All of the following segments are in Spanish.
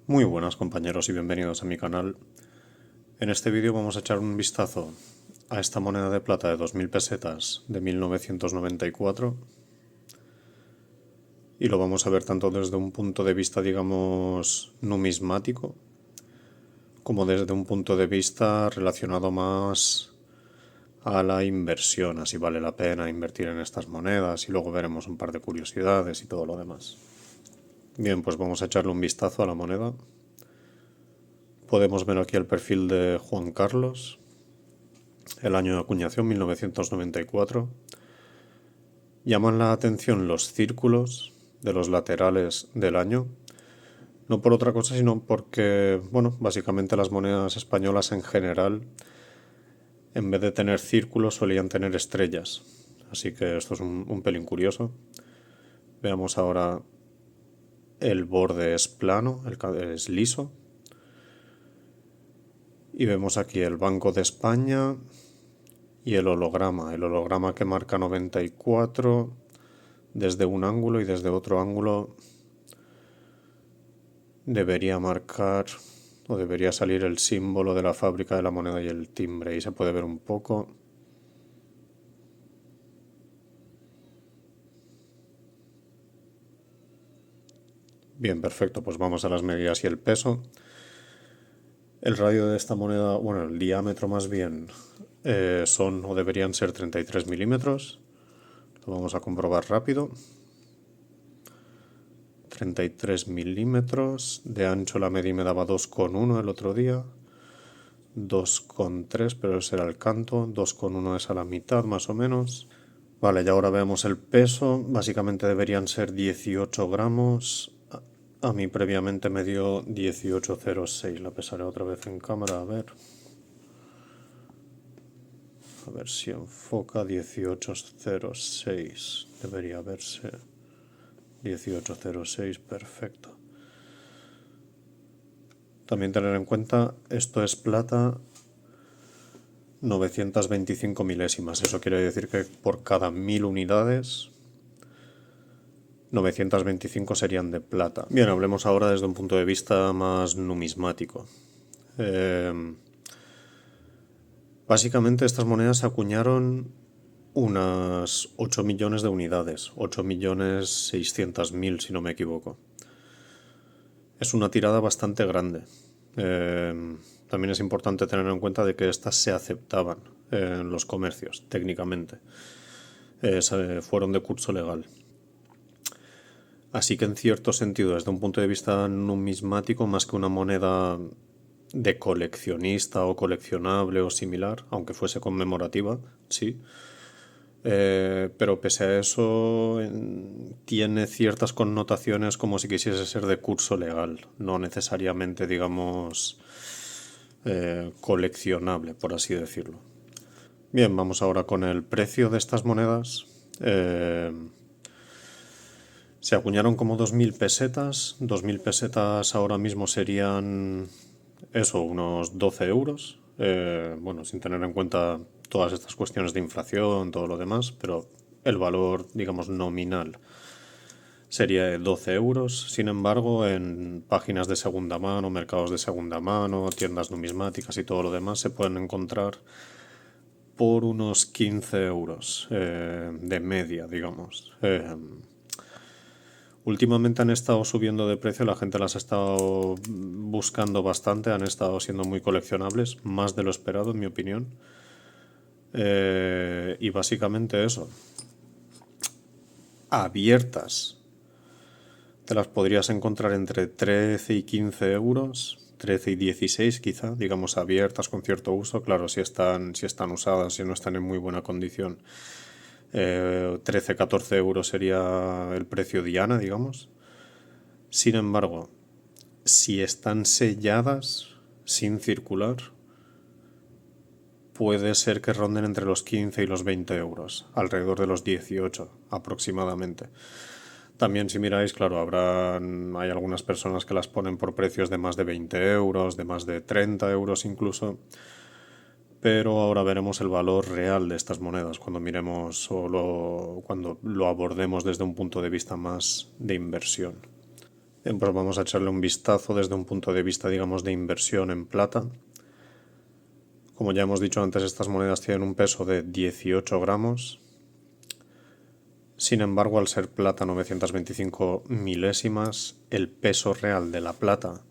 Muy buenas compañeros y bienvenidos a mi canal. En este vídeo vamos a echar un vistazo a esta moneda de plata de 2000 pesetas de 1994 y lo vamos a ver tanto desde un punto de vista, digamos, numismático, como desde un punto de vista relacionado más a la inversión, así vale la pena invertir en estas monedas y luego veremos un par de curiosidades y todo lo demás. Bien, pues vamos a echarle un vistazo a la moneda. Podemos ver aquí el perfil de Juan Carlos, el año de acuñación 1994. Llaman la atención los círculos de los laterales del año, no por otra cosa, sino porque, bueno, básicamente las monedas españolas en general, en vez de tener círculos, solían tener estrellas. Así que esto es un pelín curioso. Veamos ahora, el borde es plano, es liso. Y vemos aquí el Banco de España y el holograma que marca 94 desde un ángulo y desde otro ángulo debería marcar o debería salir el símbolo de la fábrica de la moneda y el timbre. Y se puede ver un poco. Bien, perfecto, pues vamos a las medidas y el peso. El radio de esta moneda, bueno, el diámetro más bien, son o deberían ser 33 milímetros. Lo vamos a comprobar rápido. 33 milímetros. De ancho la medí me daba 2,1 el otro día. 2,3, pero ese era el canto. 2,1 es a la mitad más o menos. Vale, y ahora vemos el peso. Básicamente deberían ser 18 gramos. A mí previamente me dio 18,06. La pesaré otra vez en cámara, a ver. A ver si enfoca. 18,06. Debería verse. 18,06, perfecto. También tener en cuenta, esto es plata 925 milésimas. Eso quiere decir que por cada 1000 unidades, 925 serían de plata. Bien, hablemos ahora desde un punto de vista más numismático. Básicamente estas monedas se acuñaron unas 8 millones de unidades, 8.600.000 si no me equivoco. Es una tirada bastante grande. También es importante tener en cuenta de que estas se aceptaban en los comercios, técnicamente. Fueron de curso legal. Así que en cierto sentido, desde un punto de vista numismático, más que una moneda de coleccionista o coleccionable o similar, aunque fuese conmemorativa, sí. Pero pese a eso, tiene ciertas connotaciones como si quisiese ser de curso legal, no necesariamente, digamos, coleccionable, por así decirlo. Bien, vamos ahora con el precio de estas monedas. Se acuñaron como 2.000 pesetas. 2.000 pesetas ahora mismo serían eso, unos 12 euros. Bueno, sin tener en cuenta todas estas cuestiones de inflación, todo lo demás, pero el valor, digamos, nominal sería de 12 euros. Sin embargo, en páginas de segunda mano, mercados de segunda mano, tiendas numismáticas y todo lo demás se pueden encontrar por unos 15 euros de media, digamos. Últimamente han estado subiendo de precio, la gente las ha estado buscando bastante, han estado siendo muy coleccionables, más de lo esperado en mi opinión. Y básicamente eso. Abiertas. Te las podrías encontrar entre 13 y 15 euros, 13 y 16 quizá, digamos abiertas con cierto uso, claro, si están usadas, si no están en muy buena condición. 13, 14 euros sería el precio diana, digamos. Sin embargo, si están selladas, sin circular, puede ser que ronden entre los 15 y los 20 euros, alrededor de los 18 aproximadamente. También si miráis, claro, hay algunas personas que las ponen por precios de más de 20 euros, de más de 30 euros incluso, pero ahora veremos el valor real de estas monedas cuando miremos cuando lo abordemos desde un punto de vista más de inversión. Bien, pues vamos a echarle un vistazo desde un punto de vista, digamos, de inversión en plata. Como ya hemos dicho antes, estas monedas tienen un peso de 18 gramos. Sin embargo, al ser plata 925 milésimas, el peso real de la plata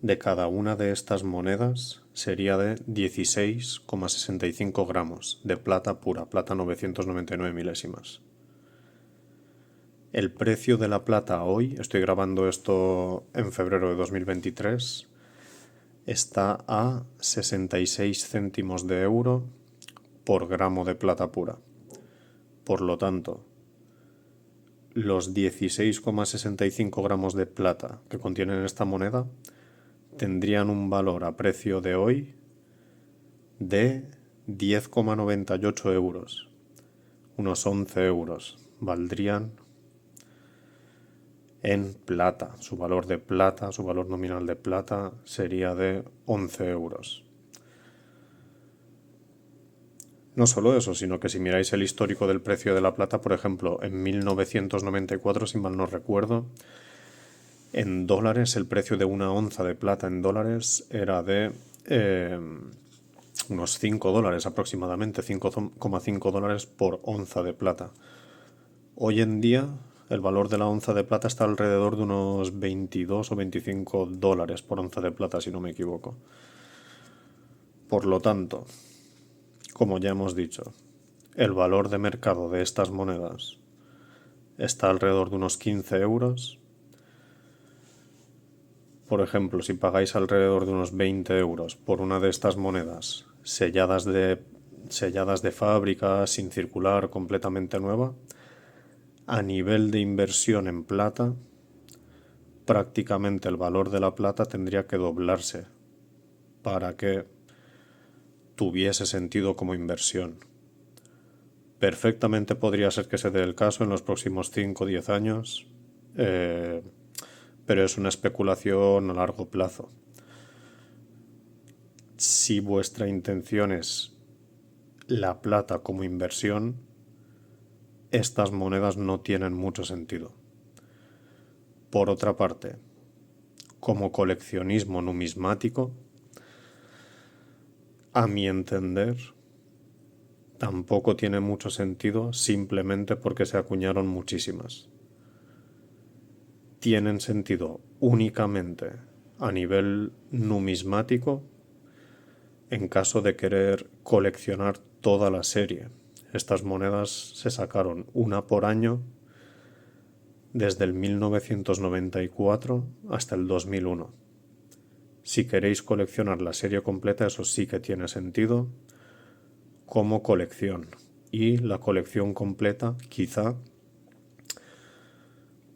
de cada una de estas monedas sería de 16,65 gramos de plata pura, plata 999 milésimas. El precio de la plata hoy, estoy grabando esto en febrero de 2023, está a 66 céntimos de euro por gramo de plata pura. Por lo tanto, los 16,65 gramos de plata que contienen esta moneda tendrían un valor a precio de hoy de 10,98 euros. Unos 11 euros valdrían en plata. Su valor de plata, su valor nominal de plata sería de 11 euros. No solo eso, sino que si miráis el histórico del precio de la plata, por ejemplo, en 1994, si mal no recuerdo, en dólares el precio de una onza de plata en dólares era de unos 5 dólares aproximadamente, 5,5 dólares por onza de plata. Hoy en día el valor de la onza de plata está alrededor de unos 22 o 25 dólares por onza de plata, si no me equivoco. Por lo tanto, como ya hemos dicho, el valor de mercado de estas monedas está alrededor de unos 15 euros. Por ejemplo, si pagáis alrededor de unos 20 euros por una de estas monedas selladas de fábrica, sin circular, completamente nueva, a nivel de inversión en plata, prácticamente el valor de la plata tendría que doblarse para que tuviese sentido como inversión. Perfectamente podría ser que se dé el caso en los próximos 5 o 10 años, pero es una especulación a largo plazo. Si vuestra intención es la plata como inversión, estas monedas no tienen mucho sentido. Por otra parte, como coleccionismo numismático, a mi entender, tampoco tiene mucho sentido simplemente porque se acuñaron muchísimas. Tienen sentido únicamente a nivel numismático en caso de querer coleccionar toda la serie. Estas monedas se sacaron una por año desde el 1994 hasta el 2001. Si queréis coleccionar la serie completa, eso sí que tiene sentido como colección. Y la colección completa quizá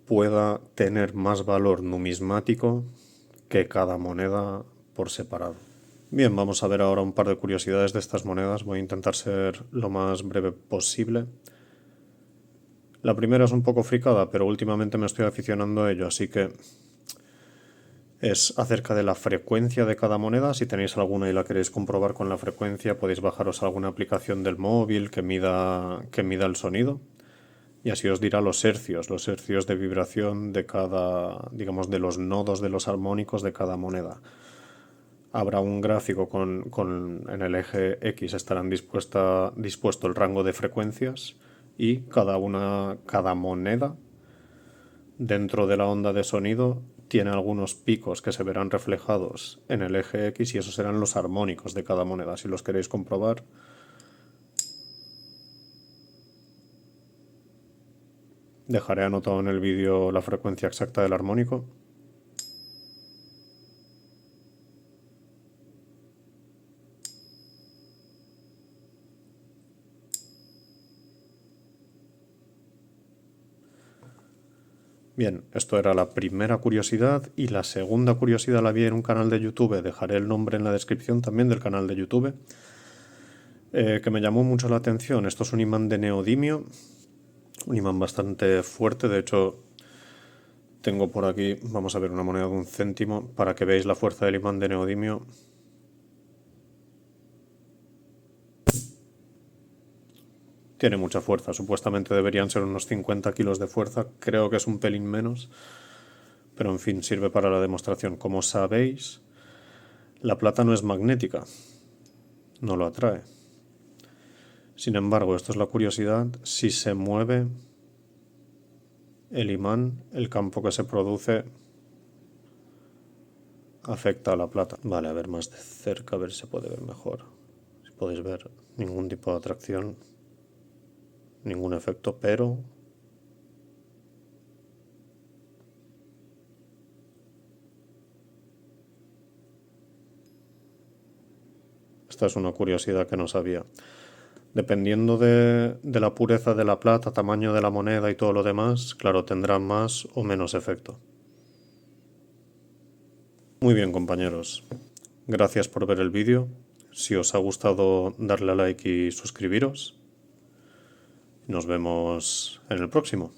pueda tener más valor numismático que cada moneda por separado. Bien, vamos a ver ahora un par de curiosidades de estas monedas. Voy a intentar ser lo más breve posible. La primera es un poco fricada, pero últimamente me estoy aficionando a ello, así que es acerca de la frecuencia de cada moneda. Si tenéis alguna y la queréis comprobar con la frecuencia, podéis bajaros alguna aplicación del móvil que mida el sonido. Y así os dirá los hercios de vibración de cada, digamos, de los nodos de los armónicos de cada moneda. Habrá un gráfico en el eje X estarán dispuesto el rango de frecuencias y cada moneda dentro de la onda de sonido tiene algunos picos que se verán reflejados en el eje X y esos serán los armónicos de cada moneda. Si los queréis comprobar, dejaré anotado en el vídeo la frecuencia exacta del armónico. Bien, esto era la primera curiosidad y la segunda curiosidad la vi en un canal de YouTube, dejaré el nombre en la descripción también del canal de YouTube, que me llamó mucho la atención. Esto es un imán de neodimio, un imán bastante fuerte, de hecho tengo por aquí, vamos a ver, una moneda de 1 céntimo para que veáis la fuerza del imán de neodimio. Tiene mucha fuerza, supuestamente deberían ser unos 50 kilos de fuerza, creo que es un pelín menos, Pero en fin, sirve para la demostración. Como sabéis, la plata no es magnética, no lo atrae. Sin embargo, esto es la curiosidad, si se mueve el imán, el campo que se produce afecta a la plata. Vale, a ver más de cerca, a ver si se puede ver mejor. Si podéis ver, ningún tipo de atracción, ningún efecto, pero esta es una curiosidad que no sabía. Dependiendo de la pureza de la plata, tamaño de la moneda y todo lo demás, claro, tendrá más o menos efecto. Muy bien, compañeros. Gracias por ver el vídeo. Si os ha gustado, darle a like y suscribiros. Nos vemos en el próximo.